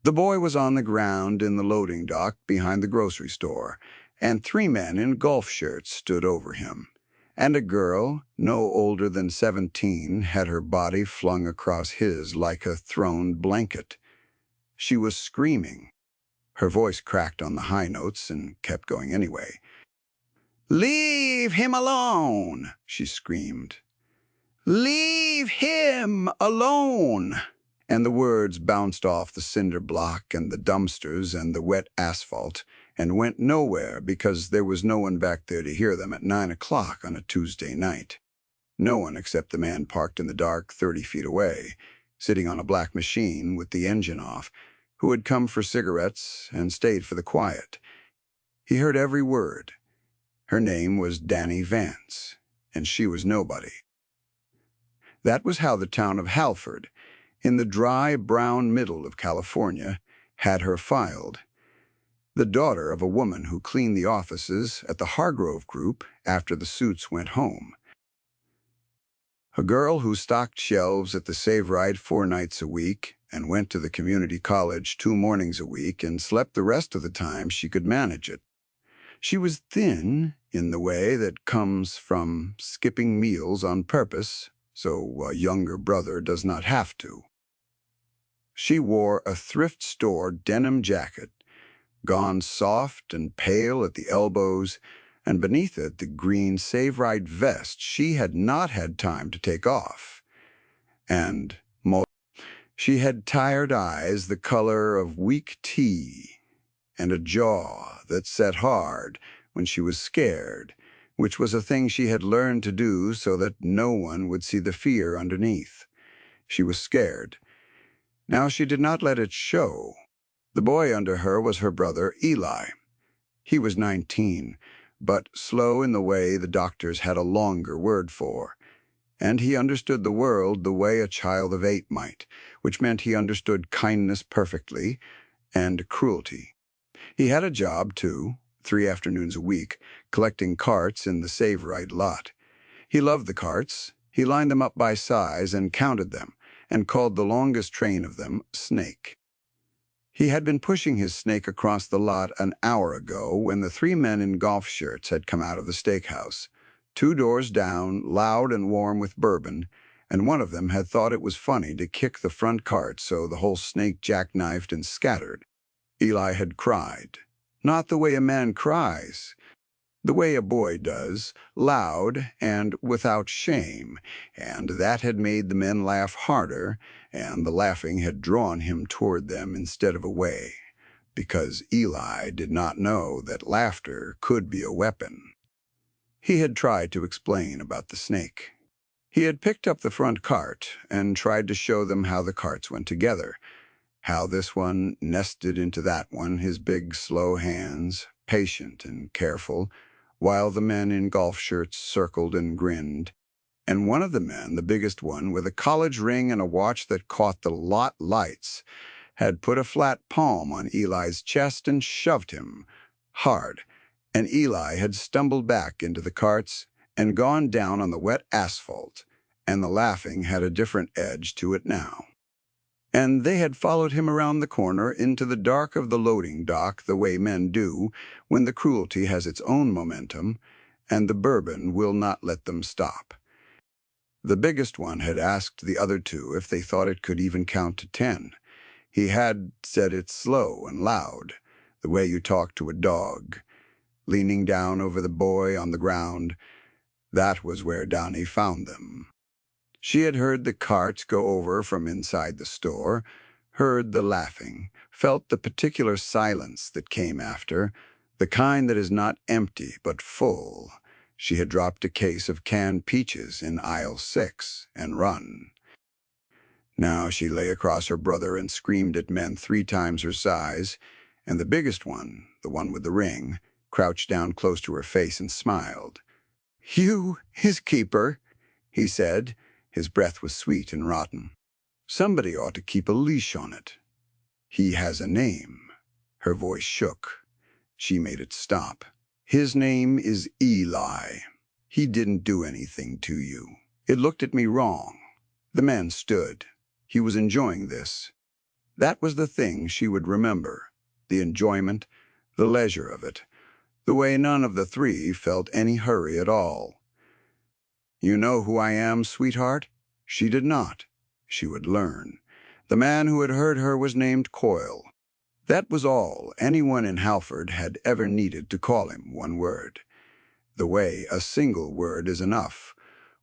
The boy was on the ground in the loading dock behind the grocery store, and 3 men in golf shirts stood over him. And a girl, no older than 17, had her body flung across his like a thrown blanket. She was screaming. Her voice cracked on the high notes and kept going anyway. "Leave him alone!" she screamed. "Leave him alone!" And the words bounced off the cinder block and the dumpsters and the wet asphalt and went nowhere because there was no one back there to hear them at 9 o'clock on a Tuesday night. No one except the man parked in the dark 30 feet away, sitting on a black machine with the engine off, who had come for cigarettes and stayed for the quiet. He heard every word. Her name was Danny Vance, and she was nobody. That was how the town of Halford, in the dry, brown middle of California, had her filed. The daughter of a woman who cleaned the offices at the Hargrove Group after the suits went home. A girl who stocked shelves at the Save Right 4 nights a week and went to the community college 2 mornings a week and slept the rest of the time she could manage it. She was thin in the way that comes from skipping meals on purpose so a younger brother does not have to. She wore a thrift store denim jacket, gone soft and pale at the elbows, and beneath it the green Save Right vest she had not had time to take off. And she had tired eyes the color of weak tea, and a jaw that set hard when she was scared, which was a thing she had learned to do so that no one would see the fear underneath. She was scared. Now she did not let it show. The boy under her was her brother Eli. He was 19, but slow in the way the doctors had a longer word for. And he understood the world the way a child of 8 might, which meant he understood kindness perfectly and cruelty. He had a job, too, 3 afternoons a week, collecting carts in the Save Right lot. He loved the carts. He lined them up by size and counted them, and called the longest train of them Snake. He had been pushing his snake across the lot an hour ago when the 3 men in golf shirts had come out of the steakhouse, 2 doors down, loud and warm with bourbon, and one of them had thought it was funny to kick the front cart so the whole snake jackknifed and scattered. Eli had cried. Not the way a man cries, the way a boy does, loud and without shame, and that had made the men laugh harder, and the laughing had drawn him toward them instead of away, because Eli did not know that laughter could be a weapon. He had tried to explain about the snake. He had picked up the front cart and tried to show them how the carts went together, how this one nested into that one, his big, slow hands, patient and careful, while the men in golf shirts circled and grinned. And one of the men, the biggest one, with a college ring and a watch that caught the lot lights, had put a flat palm on Eli's chest and shoved him hard, and Eli had stumbled back into the carts and gone down on the wet asphalt, and the laughing had a different edge to it now. And they had followed him around the corner into the dark of the loading dock the way men do when the cruelty has its own momentum, and the bourbon will not let them stop. The biggest one had asked the other 2 if they thought it could even count to 10. He had said it slow and loud, the way you talk to a dog, leaning down over the boy on the ground. That was where Donnie found them. She had heard the carts go over from inside the store, heard the laughing, felt the particular silence that came after, the kind that is not empty but full. She had dropped a case of canned peaches in aisle 6 and run. Now she lay across her brother and screamed at men 3 times her size, and the biggest one, the one with the ring, crouched down close to her face and smiled. "You, his keeper," he said. His breath was sweet and rotten. "Somebody ought to keep a leash on it. He has a name." Her voice shook. She made it stop. "His name is Eli. He didn't do anything to you. It looked at me wrong." The man stood. He was enjoying this. That was the thing she would remember, the enjoyment, the leisure of it, the way none of the three felt any hurry at all. "You know who I am, sweetheart?" She did not. She would learn. The man who had heard her was named Coyle. That was all anyone in Halford had ever needed to call him, one word. The way a single word is enough,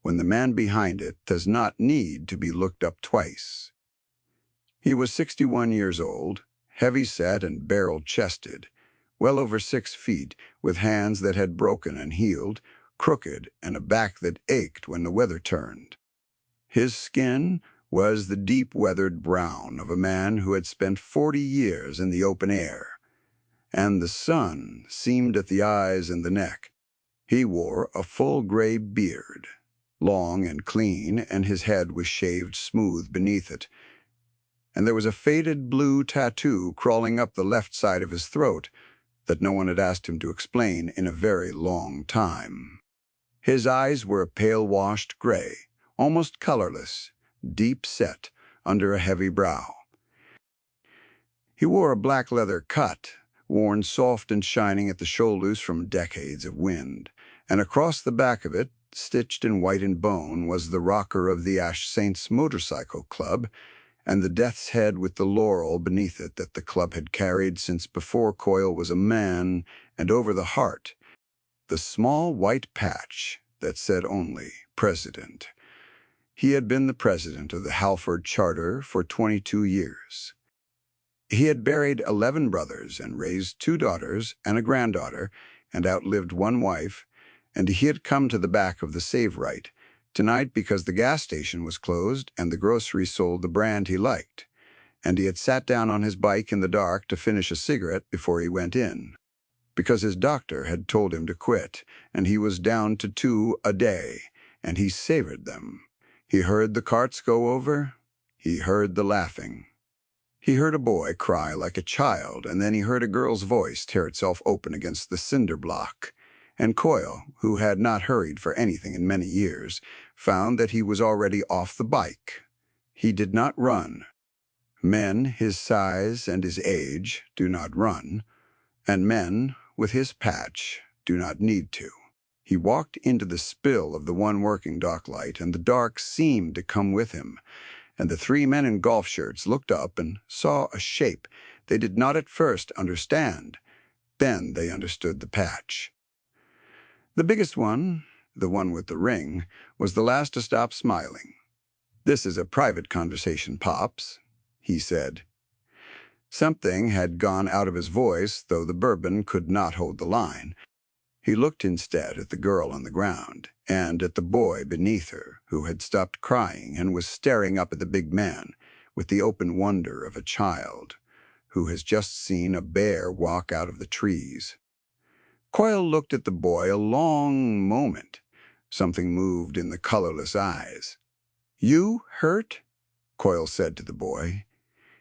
when the man behind it does not need to be looked up twice. He was 61 years old, heavy-set and barrel-chested, well over 6 feet, with hands that had broken and healed, crooked, and a back that ached when the weather turned. His skin was the deep-weathered brown of a man who had spent 40 years in the open air, and the sun seamed at the eyes and the neck. He wore a full gray beard, long and clean, and his head was shaved smooth beneath it, and there was a faded blue tattoo crawling up the left side of his throat that no one had asked him to explain in a very long time. His eyes were a pale-washed gray, almost colorless, deep-set under a heavy brow. He wore a black leather cut, worn soft and shining at the shoulders from decades of wind, and across the back of it, stitched in white and bone, was the rocker of the Ash Saints Motorcycle Club, and the death's head with the laurel beneath it that the club had carried since before Coyle was a man, and over the heart, the small white patch that said only President. He had been the president of the Halford Charter for 22 years. He had buried 11 brothers and raised 2 daughters and a granddaughter and outlived 1 wife, and he had come to the back of the Save Right tonight because the gas station was closed and the grocery sold the brand he liked, and he had sat down on his bike in the dark to finish a cigarette before he went in, because his doctor had told him to quit, and he was down to 2 a day, and he savored them. He heard the carts go over. He heard the laughing. He heard a boy cry like a child, and then he heard a girl's voice tear itself open against the cinder block. And Coyle, who had not hurried for anything in many years, found that he was already off the bike. He did not run. Men his size and his age do not run, and men with his patch do not need to. He walked into the spill of the one working dock light, and the dark seemed to come with him, and the 3 men in golf shirts looked up and saw a shape they did not at first understand. Then they understood the patch. The biggest one, the one with the ring, was the last to stop smiling. "This is a private conversation, Pops," he said. Something had gone out of his voice, though the bourbon could not hold the line. He looked instead at the girl on the ground, and at the boy beneath her, who had stopped crying and was staring up at the big man with the open wonder of a child who has just seen a bear walk out of the trees. Coyle looked at the boy a long moment. Something moved in the colorless eyes. "You hurt?" Coyle said to the boy.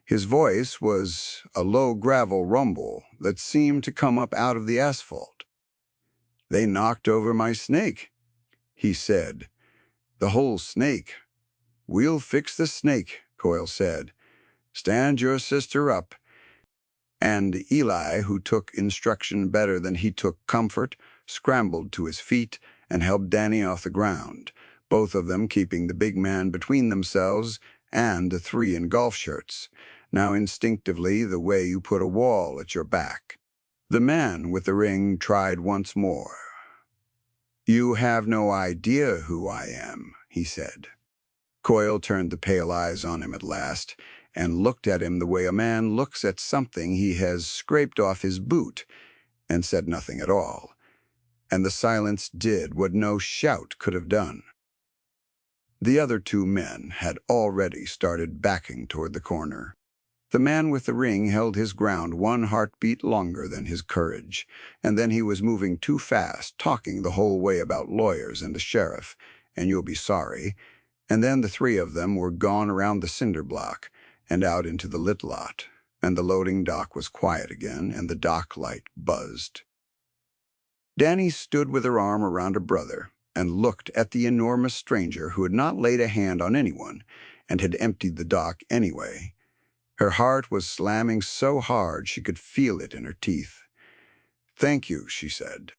His voice was a low gravel rumble that seemed to come up out of the asphalt. "They knocked over my snake," he said. "The whole snake." "We'll fix the snake," Coyle said. "Stand your sister up." And Eli, who took instruction better than he took comfort, scrambled to his feet and helped Danny off the ground, both of them keeping the big man between themselves and the 3 in golf shirts, now instinctively the way you put a wall at your back. The man with the ring tried once more. "You have no idea who I am," he said. Coyle turned the pale eyes on him at last, and looked at him the way a man looks at something he has scraped off his boot, and said nothing at all. And the silence did what no shout could have done. The other 2 men had already started backing toward the corner. The man with the ring held his ground 1 heartbeat longer than his courage, and then he was moving too fast, talking the whole way about lawyers and the sheriff, and you'll be sorry, and then the 3 of them were gone around the cinder block and out into the lit lot, and the loading dock was quiet again, and the dock light buzzed. Danny stood with her arm around her brother and looked at the enormous stranger who had not laid a hand on anyone and had emptied the dock anyway. Her heart was slamming so hard she could feel it in her teeth. "Thank you," she said.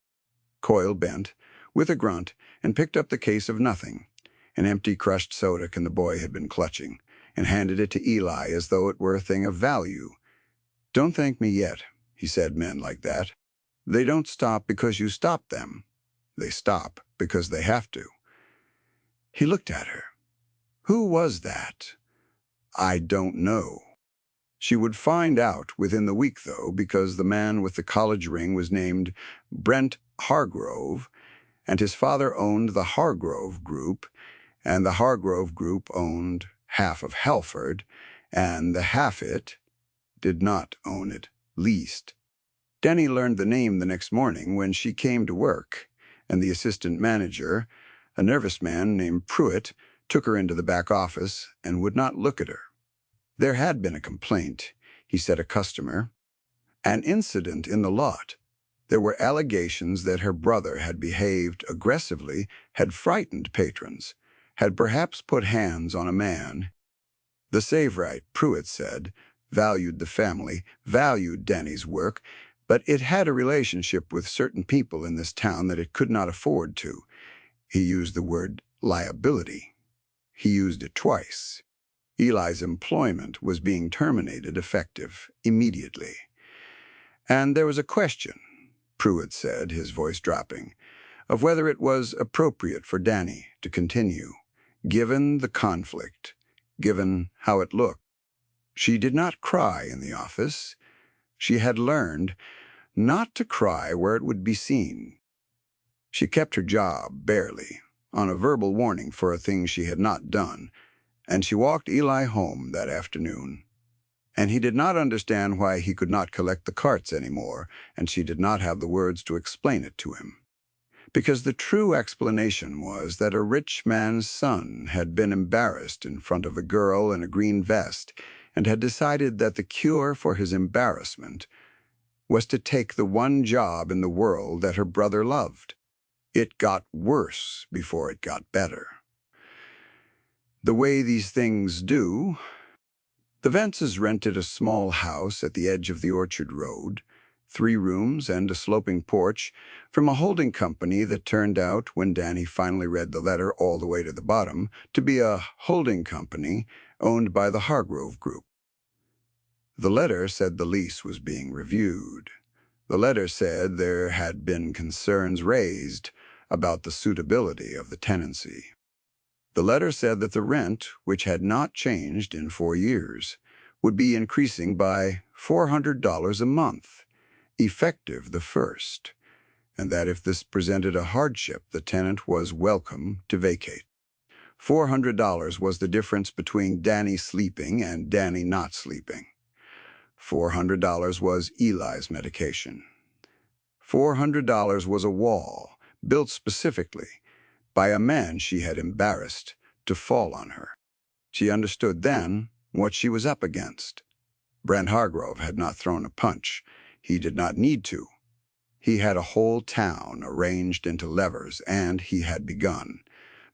Coyle bent, with a grunt, and picked up the case of nothing, an empty crushed soda can the boy had been clutching, and handed it to Eli as though it were a thing of value. "Don't thank me yet," he said. "Men like that. They don't stop because you stop them. They stop because they have to." He looked at her. "Who was that?" "I don't know." She would find out within the week, though, because the man with the college ring was named Brent Hargrove, and his father owned the Hargrove Group, and the Hargrove Group owned half of Halford, and the half-it did not own it, leased. Denny learned the name the next morning when she came to work, and the assistant manager, a nervous man named Pruitt, took her into the back office and would not look at her. There had been a complaint, he said, a customer, an incident in the lot. There were allegations that her brother had behaved aggressively, had frightened patrons, had perhaps put hands on a man. The Saverite, Pruitt said, valued the family, valued Danny's work, but it had a relationship with certain people in this town that it could not afford to. He used the word liability. He used it twice. Eli's employment was being terminated effective immediately. And there was a question, Pruitt said, his voice dropping, of whether it was appropriate for Danny to continue, given the conflict, given how it looked. She did not cry in the office. She had learned not to cry where it would be seen. She kept her job, barely, on a verbal warning for a thing she had not done, and she walked Eli home that afternoon. And he did not understand why he could not collect the carts anymore, and she did not have the words to explain it to him. Because the true explanation was that a rich man's son had been embarrassed in front of a girl in a green vest and had decided that the cure for his embarrassment was to take the one job in the world that her brother loved. It got worse before it got better. The way these things do. The Vances rented a small house at the edge of the Orchard Road, 3 rooms and a sloping porch, from a holding company that turned out, when Danny finally read the letter all the way to the bottom, to be a holding company owned by the Hargrove Group. The letter said the lease was being reviewed. The letter said there had been concerns raised about the suitability of the tenancy. The letter said that the rent, which had not changed in 4 years, would be increasing by $400 a month, effective the 1st, and that if this presented a hardship, the tenant was welcome to vacate. $400 was the difference between Danny sleeping and Danny not sleeping. $400 was Eli's medication. $400 was a wall, built specifically by a man she had embarrassed, to fall on her. She understood then what she was up against. Brent Hargrove had not thrown a punch. He did not need to. He had a whole town arranged into levers, and he had begun,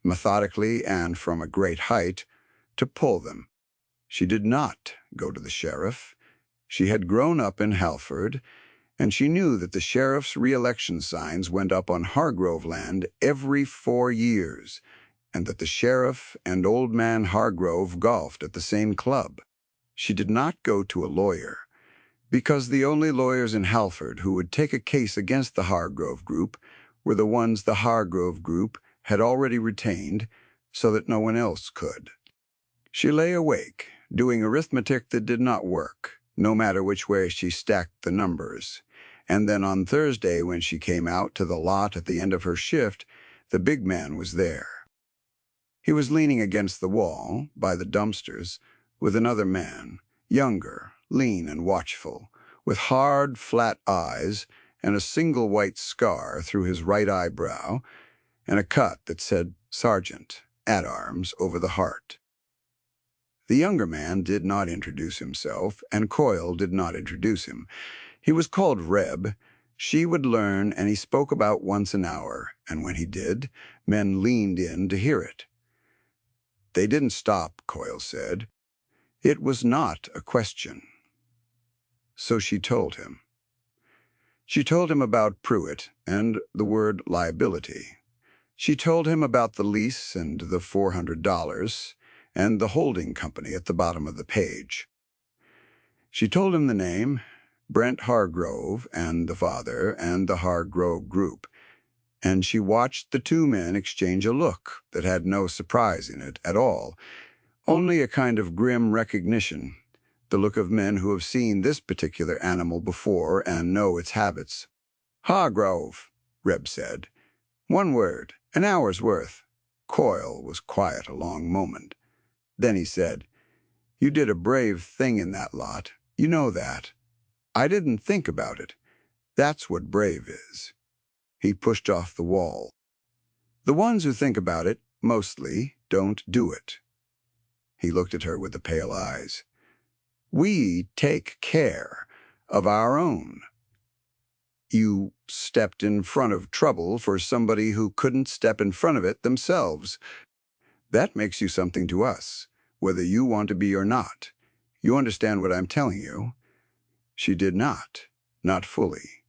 methodically and from a great height, to pull them. She did not go to the sheriff. She had grown up in Halford, and she knew that the sheriff's re-election signs went up on Hargrove land every 4 years, and that the sheriff and old man Hargrove golfed at the same club. She did not go to a lawyer, because the only lawyers in Halford who would take a case against the Hargrove Group were the ones the Hargrove Group had already retained, so that no one else could. She lay awake, doing arithmetic that did not work, no matter which way she stacked the numbers. And then on Thursday, when she came out to the lot at the end of her shift, the big man was there. He was leaning against the wall, by the dumpsters, with another man, younger, lean and watchful, with hard, flat eyes and a single white scar through his right eyebrow, and a cut that said Sergeant at arms over the heart. The younger man did not introduce himself, and Coyle did not introduce him. He was called Reb. She would learn, and he spoke about once an hour, and when he did, men leaned in to hear it. They didn't stop, Coyle said. It was not a question. So she told him. She told him about Pruitt and the word liability. She told him about the lease and the $400 and the holding company at the bottom of the page. She told him the name, Brent Hargrove, and the father, and the Hargrove Group, and she watched the two men exchange a look that had no surprise in it at all, only a kind of grim recognition, the look of men who have seen this particular animal before and know its habits. "Hargrove," Reb said. "One word, an hour's worth." Coyle was quiet a long moment. Then he said, "You did a brave thing in that lot. You know that. I didn't think about it. That's what brave is." He pushed off the wall. "The ones who think about it, mostly, don't do it." He looked at her with the pale eyes. "We take care of our own. You stepped in front of trouble for somebody who couldn't step in front of it themselves. That makes you something to us, whether you want to be or not. You understand what I'm telling you?" She did not fully.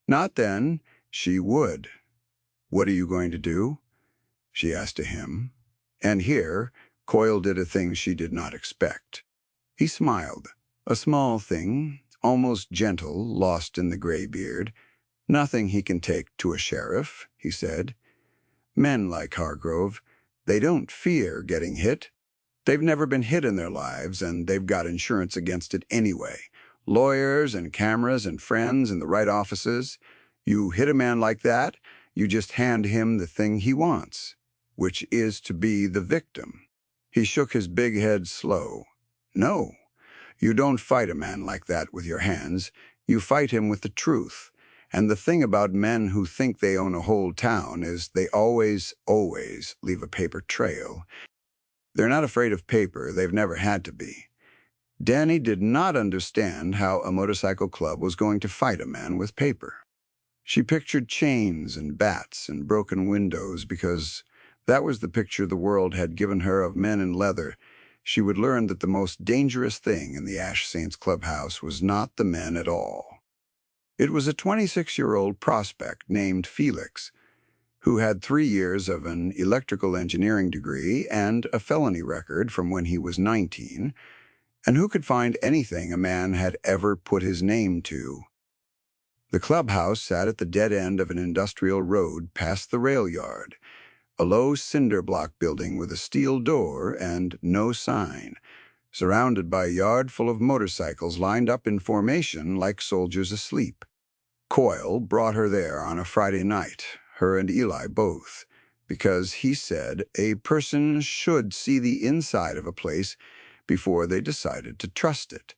Not then. She would. "What are you going to do?" she asked of him. And here, Coyle did a thing she did not expect. He smiled, a small thing, almost gentle, lost in the gray beard. "Nothing he can take to a sheriff," he said. "Men like Hargrove, they don't fear getting hit. They've never been hit in their lives, and they've got insurance against it anyway. Lawyers and cameras and friends in the right offices. You hit a man like that, you just hand him the thing he wants, which is to be the victim." He shook his big head slow. "No, you don't fight a man like that with your hands. You fight him with the truth. And the thing about men who think they own a whole town is they always leave a paper trail. They're not afraid of paper. They've never had to be." Danny did not understand how a motorcycle club was going to fight a man with paper. She pictured chains and bats and broken windows because that was the picture the world had given her of men in leather. She would learn that the most dangerous thing in the Ash Saints clubhouse was not the men at all. It was a 26-year-old prospect named Felix, who had 3 years of an electrical engineering degree and a felony record from when he was 19, and who could find anything a man had ever put his name to. The clubhouse sat at the dead end of an industrial road past the rail yard, a low cinder block building with a steel door and no sign, surrounded by a yard full of motorcycles lined up in formation like soldiers asleep. Coyle brought her there on a Friday night, her and Eli both, because he said a person should see the inside of a place before they decided to trust it.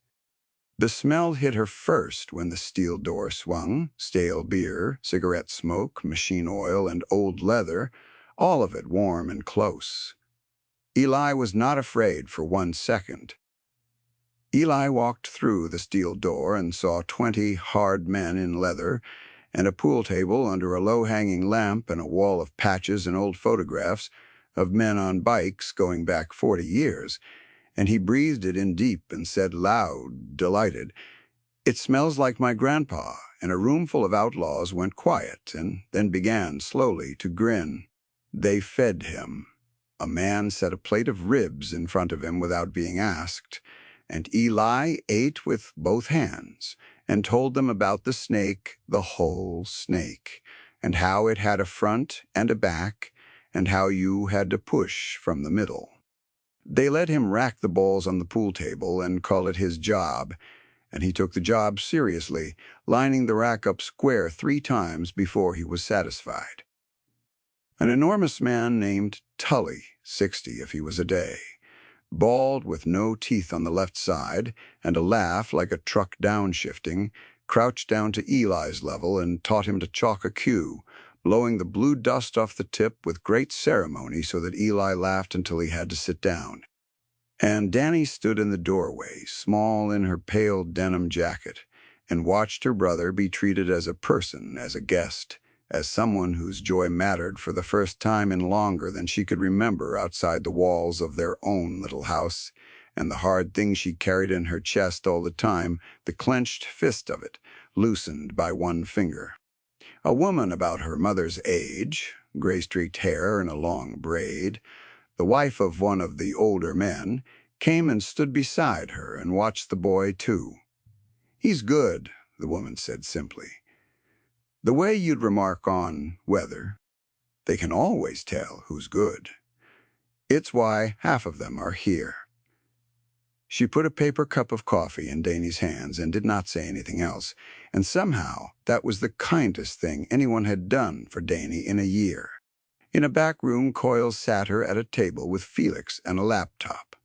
The smell hit her first when the steel door swung, stale beer, cigarette smoke, machine oil, and old leather, all of it warm and close. Eli was not afraid for 1 second. Eli walked through the steel door and saw 20 hard men in leather and a pool table under a low-hanging lamp and a wall of patches and old photographs of men on bikes going back 40 years, and he breathed it in deep and said loud, delighted, "It smells like my grandpa," and a room full of outlaws went quiet and then began slowly to grin. They fed him. A man set a plate of ribs in front of him without being asked, and Eli ate with both hands and told them about the snake, the whole snake, and how it had a front and a back, and how you had to push from the middle. They let him rack the balls on the pool table and call it his job, and he took the job seriously, lining the rack up square 3 times before he was satisfied. An enormous man named Tully, 60 if he was a day, bald with no teeth on the left side and a laugh like a truck downshifting, crouched down to Eli's level and taught him to chalk a cue, blowing the blue dust off the tip with great ceremony so that Eli laughed until he had to sit down. And Danny stood in the doorway, small in her pale denim jacket, and watched her brother be treated as a person, as a guest, as someone whose joy mattered for the first time in longer than she could remember outside the walls of their own little house, and the hard thing she carried in her chest all the time, the clenched fist of it, loosened by one finger. A woman about her mother's age, gray-streaked hair in a long braid, the wife of one of the older men, came and stood beside her and watched the boy, too. "He's good," the woman said simply. "The way you'd remark on weather. They can always tell who's good. It's why half of them are here." She put a paper cup of coffee in Danny's hands and did not say anything else, and somehow that was the kindest thing anyone had done for Danny in a year. In a back room, Coyle sat her at a table with Felix and a laptop.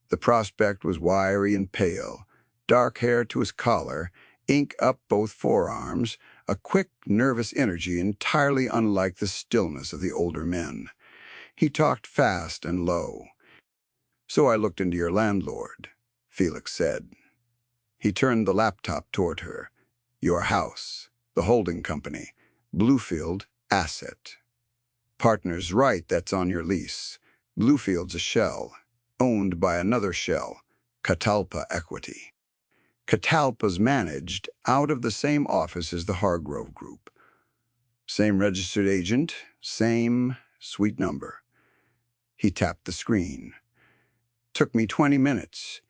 The prospect was wiry and pale, dark hair to his collar, ink up both forearms, a quick, nervous energy entirely unlike the stillness of the older men. He talked fast and low. "So I looked into your landlord," Felix said. He turned the laptop toward her. "Your house, the holding company, Bluefield Asset. Partners right, that's on your lease. Bluefield's a shell, owned by another shell, Catalpa Equity. Catalpa's managed out of the same office as the Hargrove Group. Same registered agent, same suite number." He tapped the screen. "Took me 20 minutes.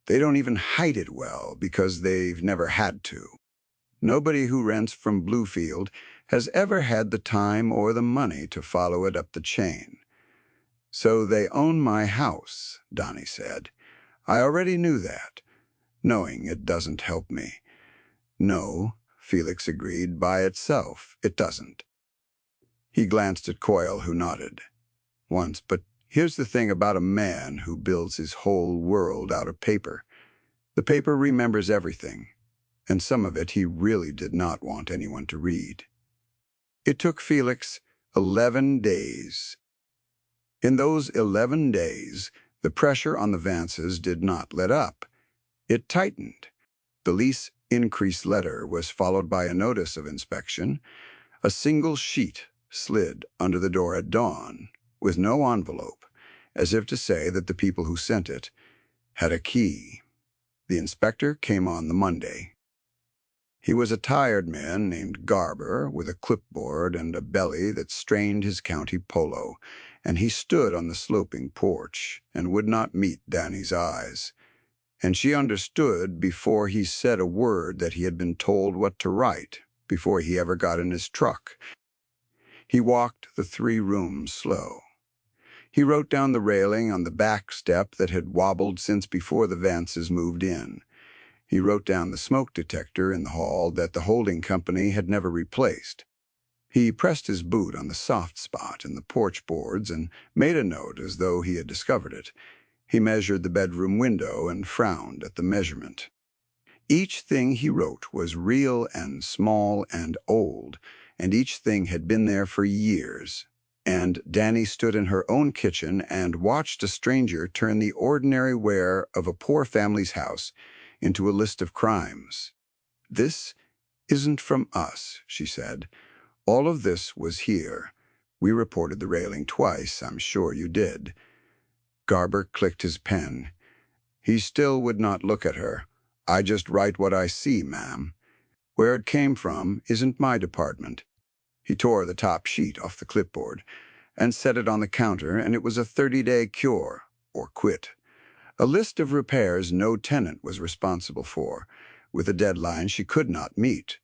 They don't even hide it well because they've never had to. Nobody who rents from Bluefield has ever had the time or the money to follow it up the chain. So they own my house," Donnie said. "I already knew that. Knowing it doesn't help me." "No," Felix agreed, "by itself, it doesn't." He glanced at Coyle, who nodded. "Once, but here's the thing about a man who builds his whole world out of paper. The paper remembers everything, and some of it he really did not want anyone to read." It took Felix 11 days. In those 11 days, the pressure on the Vances did not let up. It tightened. The lease increase letter was followed by a notice of inspection. A single sheet slid under the door at dawn, with no envelope, as if to say that the people who sent it had a key. The inspector came on the Monday. He was a tired man named Garber, with a clipboard and a belly that strained his county polo, and he stood on the sloping porch and would not meet Danny's eyes. And she understood before he said a word that he had been told what to write, before he ever got in his truck. He walked the 3 rooms slow. He wrote down the railing on the back step that had wobbled since before the Vances moved in. He wrote down the smoke detector in the hall that the holding company had never replaced. He pressed his boot on the soft spot in the porch boards and made a note as though he had discovered it. He measured the bedroom window and frowned at the measurement. Each thing he wrote was real and small and old, and each thing had been there for years. And Danny stood in her own kitchen and watched a stranger turn the ordinary wear of a poor family's house into a list of crimes. "This isn't from us," she said. "All of this was here. We reported the railing twice, I'm sure you did." Garber clicked his pen. He still would not look at her. "I just write what I see, ma'am. Where it came from isn't my department." He tore the top sheet off the clipboard and set it on the counter, and it was a 30-day cure, or quit. A list of repairs no tenant was responsible for, with a deadline she could not meet,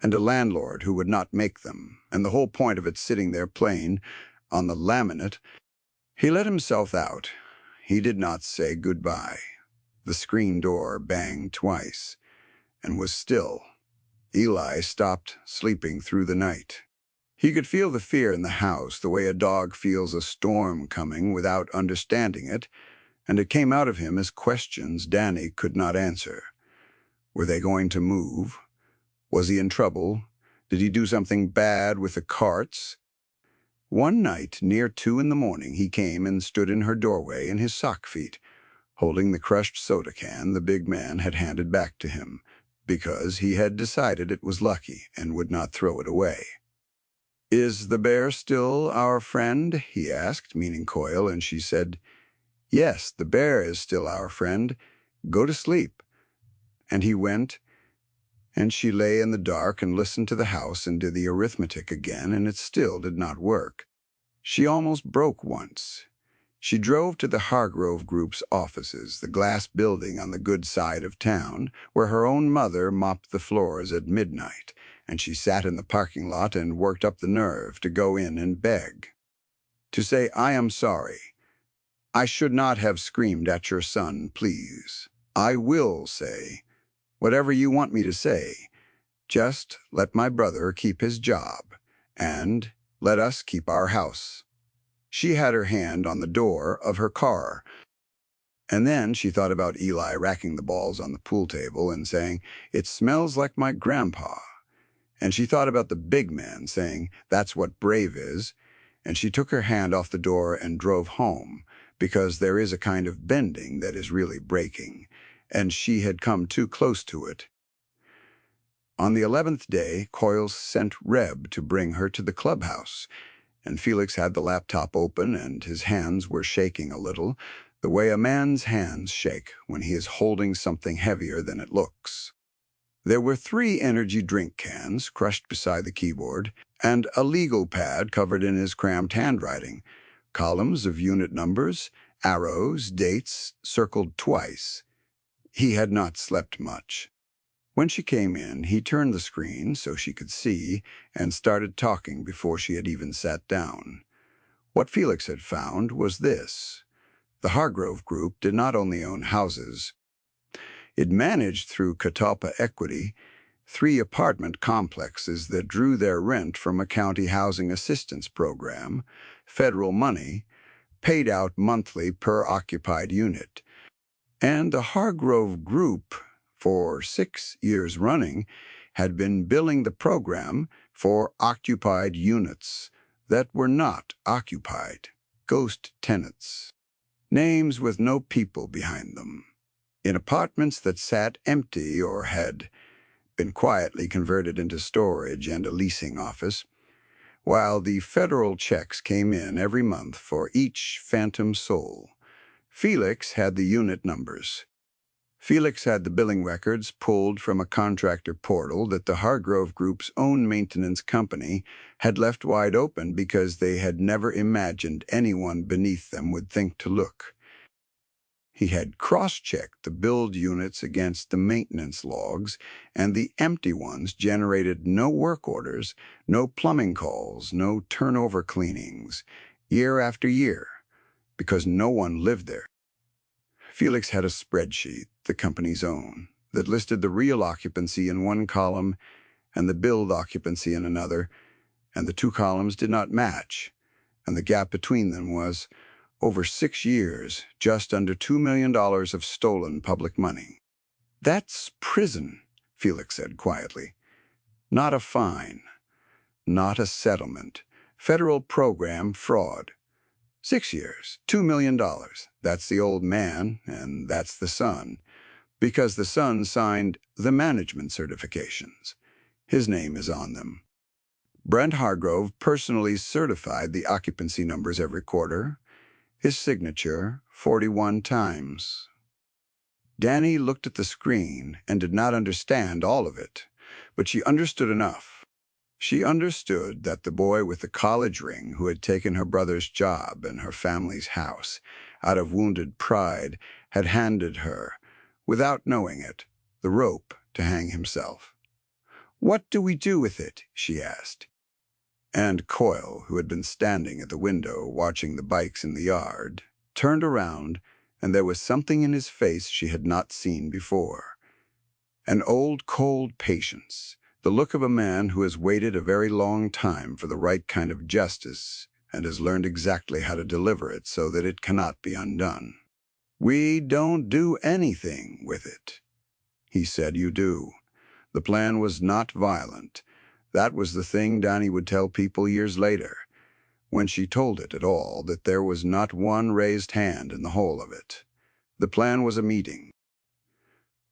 and a landlord who would not make them, and the whole point of it sitting there plain on the laminate. He let himself out. He did not say goodbye. The screen door banged twice, and was still. Eli stopped sleeping through the night. He could feel the fear in the house, the way a dog feels a storm coming without understanding it, and it came out of him as questions Danny could not answer. Were they going to move? Was he in trouble? Did he do something bad with the carts? One night, near 2 in the morning, he came and stood in her doorway in his sock feet, holding the crushed soda can the big man had handed back to him, because he had decided it was lucky and would not throw it away. "Is the bear still our friend?" he asked, meaning Coyle, and she said, Yes, the bear is still our friend. Go to sleep. And he went, and she lay in the dark and listened to the house and did the arithmetic again, and it still did not work. She almost broke once. She drove to the Hargrove Group's offices, the glass building on the good side of town, where her own mother mopped the floors at midnight, and she sat in the parking lot and worked up the nerve to go in and beg. To say, "I am sorry. I should not have screamed at your son, please. I will say whatever you want me to say. Just let my brother keep his job, and let us keep our house." She had her hand on the door of her car, and then she thought about Eli racking the balls on the pool table and saying, "It smells like my grandpa." And she thought about the big man saying, "That's what brave is." And she took her hand off the door and drove home, because there is a kind of bending that is really breaking, and she had come too close to it. On the 11th day, Coyle sent Reb to bring her to the clubhouse, and Felix had the laptop open and his hands were shaking a little, the way a man's hands shake when he is holding something heavier than it looks. There were 3 energy drink cans crushed beside the keyboard, and a legal pad covered in his cramped handwriting, columns of unit numbers, arrows, dates, circled twice. He had not slept much. When she came in, he turned the screen so she could see and started talking before she had even sat down. What Felix had found was this. The Hargrove Group did not only own houses. It managed through Catalpa Equity 3 apartment complexes that drew their rent from a county housing assistance program, federal money, paid out monthly per occupied unit. And the Hargrove Group, for 6 years running, had been billing the program for occupied units that were not occupied, ghost tenants, names with no people behind them, in apartments that sat empty or had been quietly converted into storage and a leasing office, while the federal checks came in every month for each phantom soul. Felix had the unit numbers. Felix had the billing records pulled from a contractor portal that the Hargrove Group's own maintenance company had left wide open because they had never imagined anyone beneath them would think to look. He had cross-checked the billed units against the maintenance logs, and the empty ones generated no work orders, no plumbing calls, no turnover cleanings, year after year, because no one lived there. Felix had a spreadsheet, the company's own, that listed the real occupancy in one column and the billed occupancy in another, and the 2 columns did not match, and the gap between them was, over 6 years, just under $2 million of stolen public money. "That's prison," Felix said quietly. "Not a fine, not a settlement. Federal program fraud. 6 years, $2 million. That's the old man, and that's the son, because the son signed the management certifications. His name is on them. Brent Hargrove personally certified the occupancy numbers every quarter. His signature 41 times. Danny looked at the screen and did not understand all of it, but she understood enough. She understood that the boy with the college ring who had taken her brother's job and her family's house out of wounded pride had handed her, without knowing it, the rope to hang himself. "What do we do with it?" she asked. And Coyle, who had been standing at the window watching the bikes in the yard, turned around, and there was something in his face she had not seen before. An old, cold patience, the look of a man who has waited a very long time for the right kind of justice and has learned exactly how to deliver it so that it cannot be undone. "We don't do anything with it." He said, "You do." The plan was not violent. That was the thing Danny would tell people years later, when she told it at all, that there was not one raised hand in the whole of it. The plan was a meeting.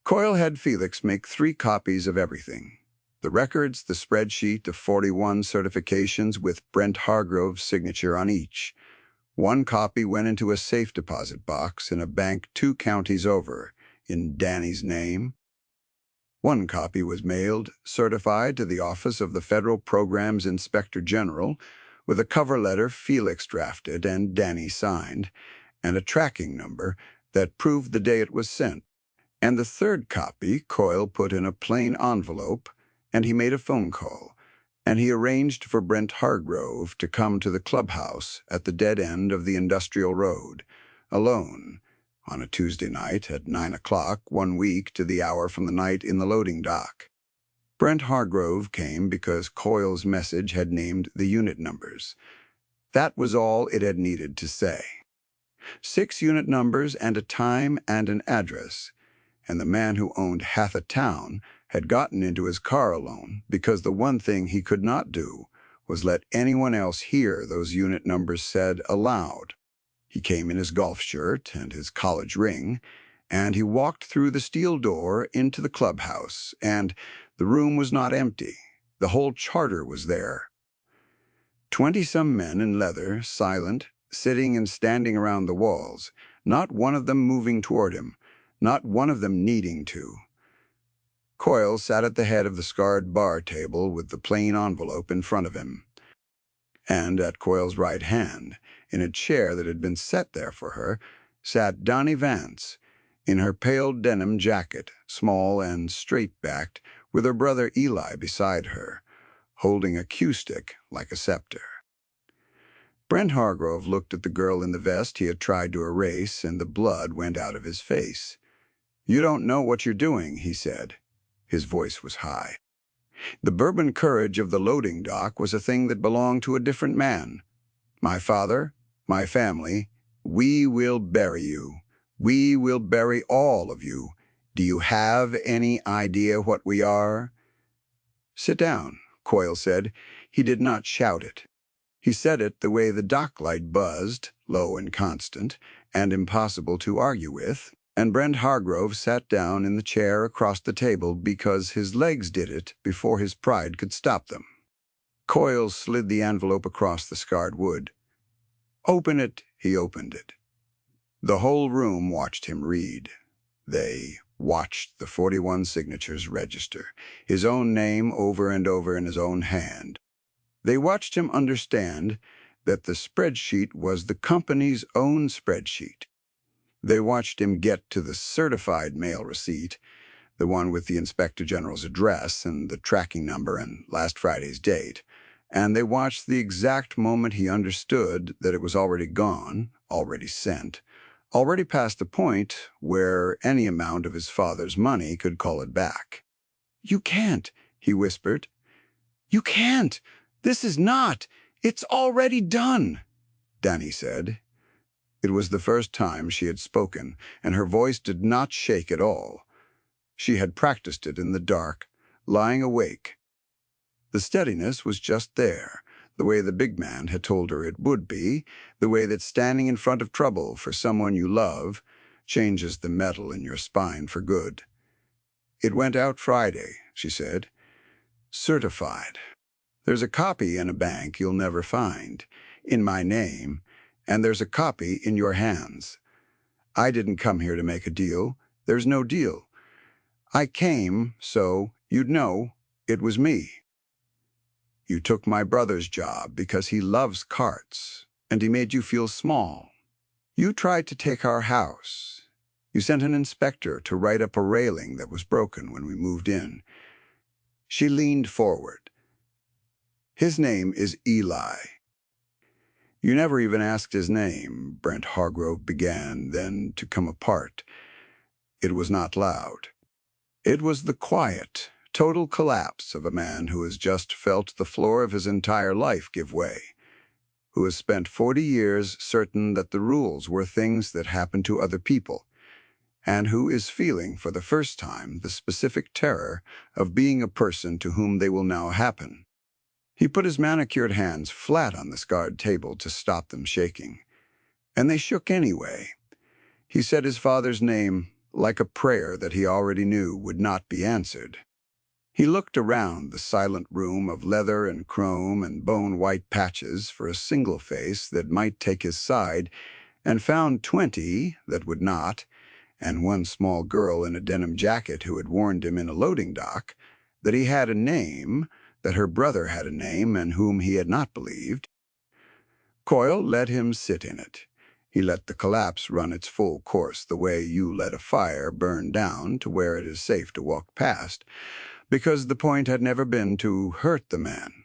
Coyle had Felix make 3 copies of everything. The records, the spreadsheet of 41 certifications with Brent Hargrove's signature on each. One copy went into a safe deposit box in a bank 2 counties over, in Danny's name. One copy was mailed, certified to the office of the Federal Programs Inspector General, with a cover letter Felix drafted and Danny signed, and a tracking number that proved the day it was sent. And the third copy Coyle put in a plain envelope, and he made a phone call, and he arranged for Brent Hargrove to come to the clubhouse at the dead end of the Industrial Road, alone, on a Tuesday night at 9 o'clock, 1 week to the hour from the night in the loading dock. Brent Hargrove came because Coyle's message had named the unit numbers. That was all it had needed to say. 6 unit numbers and a time and an address, and the man who owned half a town had gotten into his car alone because the one thing he could not do was let anyone else hear those unit numbers said aloud. He came in his golf shirt and his college ring, and he walked through the steel door into the clubhouse, and the room was not empty. The whole charter was there. 20-some men in leather, silent, sitting and standing around the walls, not one of them moving toward him, not one of them needing to. Coyle sat at the head of the scarred bar table with the plain envelope in front of him. And at Coyle's right hand, in a chair that had been set there for her, sat Donnie Vance, in her pale denim jacket, small and straight-backed, with her brother Eli beside her, holding a cue stick like a scepter. Brent Hargrove looked at the girl in the vest he had tried to erase, and the blood went out of his face. "You don't know what you're doing," he said. His voice was high. The bourbon courage of the loading dock was a thing that belonged to a different man. "My father, my family, we will bury you. We will bury all of you. Do you have any idea what we are?" "Sit down," Coyle said. He did not shout it. He said it the way the dock light buzzed, low and constant, and impossible to argue with, and Brent Hargrove sat down in the chair across the table because his legs did it before his pride could stop them. Coyle slid the envelope across the scarred wood. "Open it." He opened it. The whole room watched him read. They watched the 41 signatures register, his own name over and over in his own hand. They watched him understand that the spreadsheet was the company's own spreadsheet. They watched him get to the certified mail receipt, the one with the Inspector General's address and the tracking number and last Friday's date, and they watched the exact moment he understood that it was already gone, already sent, already past the point where any amount of his father's money could call it back. "You can't," he whispered. "You can't. This is not. It's already done," Danny said. It was the first time she had spoken, and her voice did not shake at all. She had practiced it in the dark, lying awake. The steadiness was just there, the way the big man had told her it would be, the way that standing in front of trouble for someone you love changes the metal in your spine for good. "It went out Friday," she said. "Certified. There's a copy in a bank you'll never find, in my name, and there's a copy in your hands. I didn't come here to make a deal. There's no deal. I came so you'd know it was me. You took my brother's job because he loves carts, and he made you feel small. You tried to take our house. You sent an inspector to write up a railing that was broken when we moved in." She leaned forward. "His name is Eli." "You never even asked his name," Brent Hargrove began, then to come apart. It was not loud. It was the quiet, total collapse of a man who has just felt the floor of his entire life give way, who has spent 40 years certain that the rules were things that happened to other people, and who is feeling for the first time the specific terror of being a person to whom they will now happen. He put his manicured hands flat on the scarred table to stop them shaking, and they shook anyway. He said his father's name like a prayer that he already knew would not be answered. He looked around the silent room of leather and chrome and bone-white patches for a single face that might take his side, and found 20 that would not, and one small girl in a denim jacket who had warned him in a loading dock that he had a name, that her brother had a name and whom he had not believed. Coyle let him sit in it. He let the collapse run its full course the way you let a fire burn down to where it is safe to walk past, because the point had never been to hurt the man.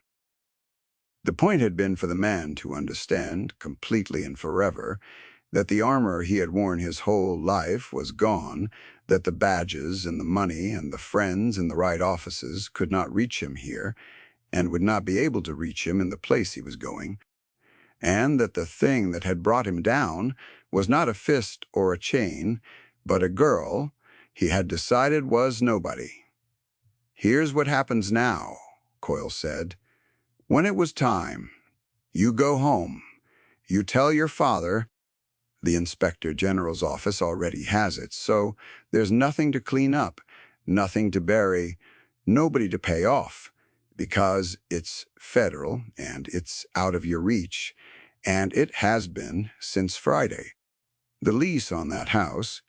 The point had been for the man to understand, completely and forever, that the armor he had worn his whole life was gone, that the badges and the money and the friends in the right offices could not reach him here, and would not be able to reach him in the place he was going, and that the thing that had brought him down was not a fist or a chain, but a girl he had decided was nobody. "Here's what happens now," Coyle said. "When it was time, you go home. You tell your father. The Inspector General's office already has it, so there's nothing to clean up, nothing to bury, nobody to pay off, because it's federal and it's out of your reach, and it has been since Friday. The lease on that house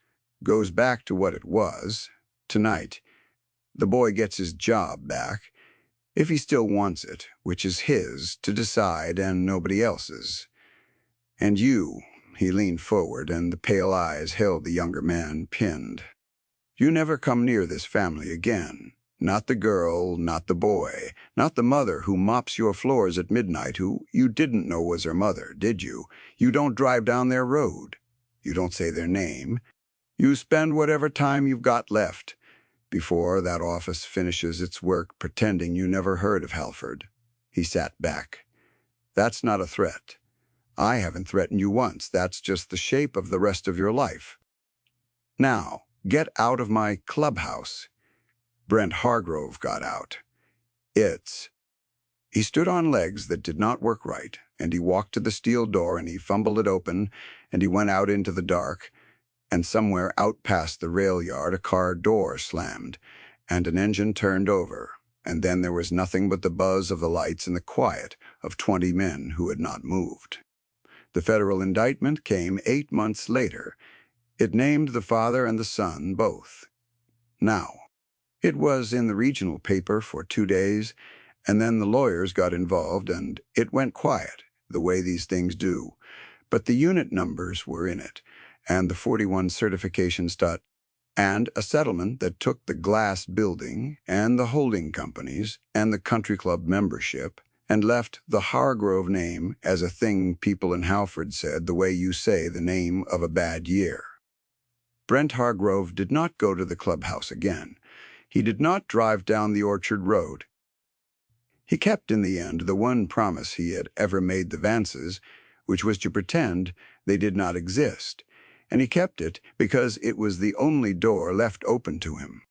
goes back to what it was tonight. The boy gets his job back, if he still wants it, which is his to decide and nobody else's. And you," he leaned forward, and the pale eyes held the younger man pinned, "you never come near this family again. Not the girl, not the boy, not the mother who mops your floors at midnight, who you didn't know was her mother, did you? You don't drive down their road. You don't say their name. You spend whatever time you've got left before that office finishes its work pretending you never heard of Halford." He sat back. "That's not a threat. I haven't threatened you once. That's just the shape of the rest of your life. Now, get out of my clubhouse." Brent Hargrove got out. He stood on legs that did not work right, and he walked to the steel door, and he fumbled it open, and he went out into the dark, and somewhere out past the rail yard a car door slammed, and an engine turned over, and then there was nothing but the buzz of the lights and the quiet of 20 men who had not moved. The federal indictment came 8 months later. It named the father and the son both. Now, it was in the regional paper for 2 days, and then the lawyers got involved, and it went quiet, the way these things do. But the unit numbers were in it, and the 41 certification and a settlement that took the glass building and the holding companies and the country club membership and left the Hargrove name as a thing people in Halford said the way you say the name of a bad year. Brent Hargrove did not go to the clubhouse again. He did not drive down the Orchard Road. He kept in the end the one promise he had ever made the Vances, which was to pretend they did not exist, and he kept it because it was the only door left open to him.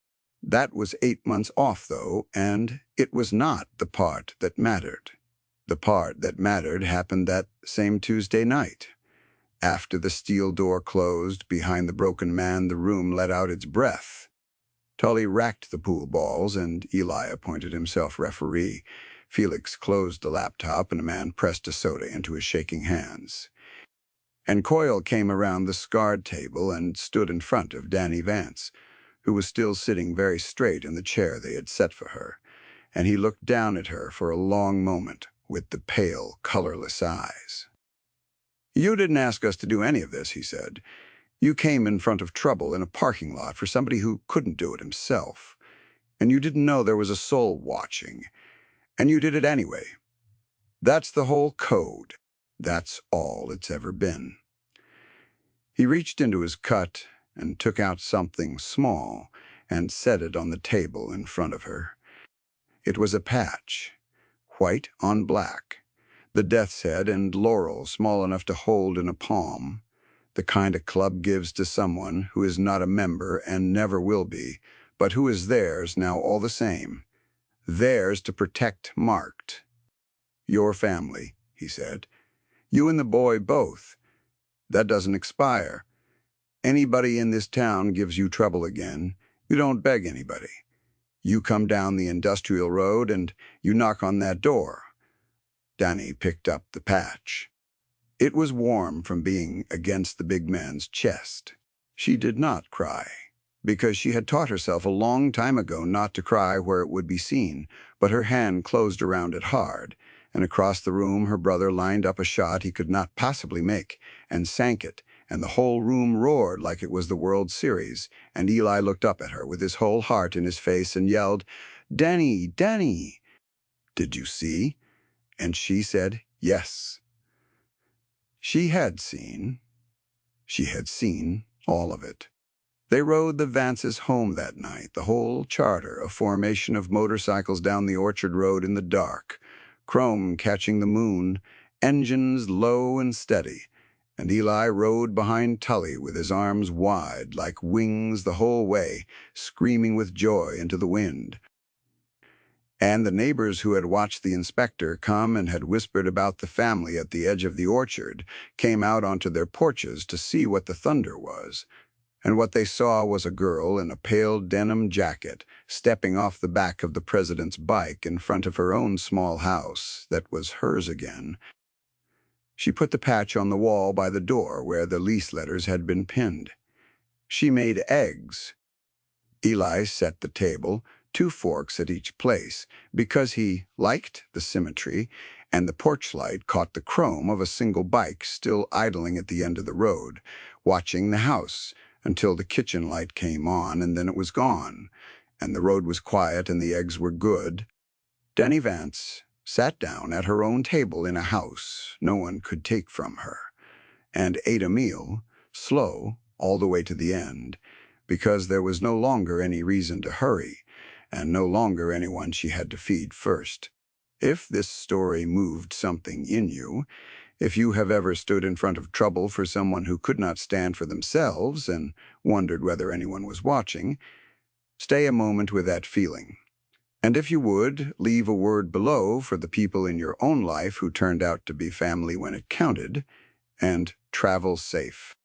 That was 8 months off, though, and it was not the part that mattered. The part that mattered happened that same Tuesday night. After the steel door closed behind the broken man, the room let out its breath. Tully racked the pool balls, and Eli appointed himself referee. Felix closed the laptop, and a man pressed a soda into his shaking hands. And Coyle came around the scarred table and stood in front of Danny Vance, who was still sitting very straight in the chair they had set for her, and he looked down at her for a long moment with the pale, colorless eyes. "You didn't ask us to do any of this," he said. "You came in front of trouble in a parking lot for somebody who couldn't do it himself, and you didn't know there was a soul watching, and you did it anyway. That's the whole code. That's all it's ever been." He reached into his cut and took out something small and set it on the table in front of her. It was a patch, white on black, the death's head and laurel small enough to hold in a palm, the kind a club gives to someone who is not a member and never will be, but who is theirs now all the same, theirs to protect marked. "Your family," he said. "You and the boy both. That doesn't expire. Anybody in this town gives you trouble again, you don't beg anybody. You come down the industrial road and you knock on that door." Danny picked up the patch. It was warm from being against the big man's chest. She did not cry, because she had taught herself a long time ago not to cry where it would be seen, but her hand closed around it hard, and across the room her brother lined up a shot he could not possibly make, and sank it, and the whole room roared like it was the World Series, and Eli looked up at her with his whole heart in his face and yelled, "Danny, Danny, did you see?" And she said, yes. She had seen. She had seen all of it. They rode the Vances home that night, the whole charter, a formation of motorcycles down the orchard road in the dark, chrome catching the moon, engines low and steady, and Eli rode behind Tully with his arms wide like wings the whole way, screaming with joy into the wind. And the neighbors who had watched the inspector come and had whispered about the family at the edge of the orchard came out onto their porches to see what the thunder was. And what they saw was a girl in a pale denim jacket stepping off the back of the president's bike in front of her own small house that was hers again. She put the patch on the wall by the door where the lease letters had been pinned. She made eggs. Eli set the table, 2 forks at each place, because he liked the symmetry, and the porch light caught the chrome of a single bike still idling at the end of the road, watching the house until the kitchen light came on, and then it was gone, and the road was quiet and the eggs were good. Denny Vance sat down at her own table in a house no one could take from her, and ate a meal, slow, all the way to the end, because there was no longer any reason to hurry, and no longer anyone she had to feed first. If this story moved something in you, if you have ever stood in front of trouble for someone who could not stand for themselves and wondered whether anyone was watching, stay a moment with that feeling. And if you would, leave a word below for the people in your own life who turned out to be family when it counted, and travel safe.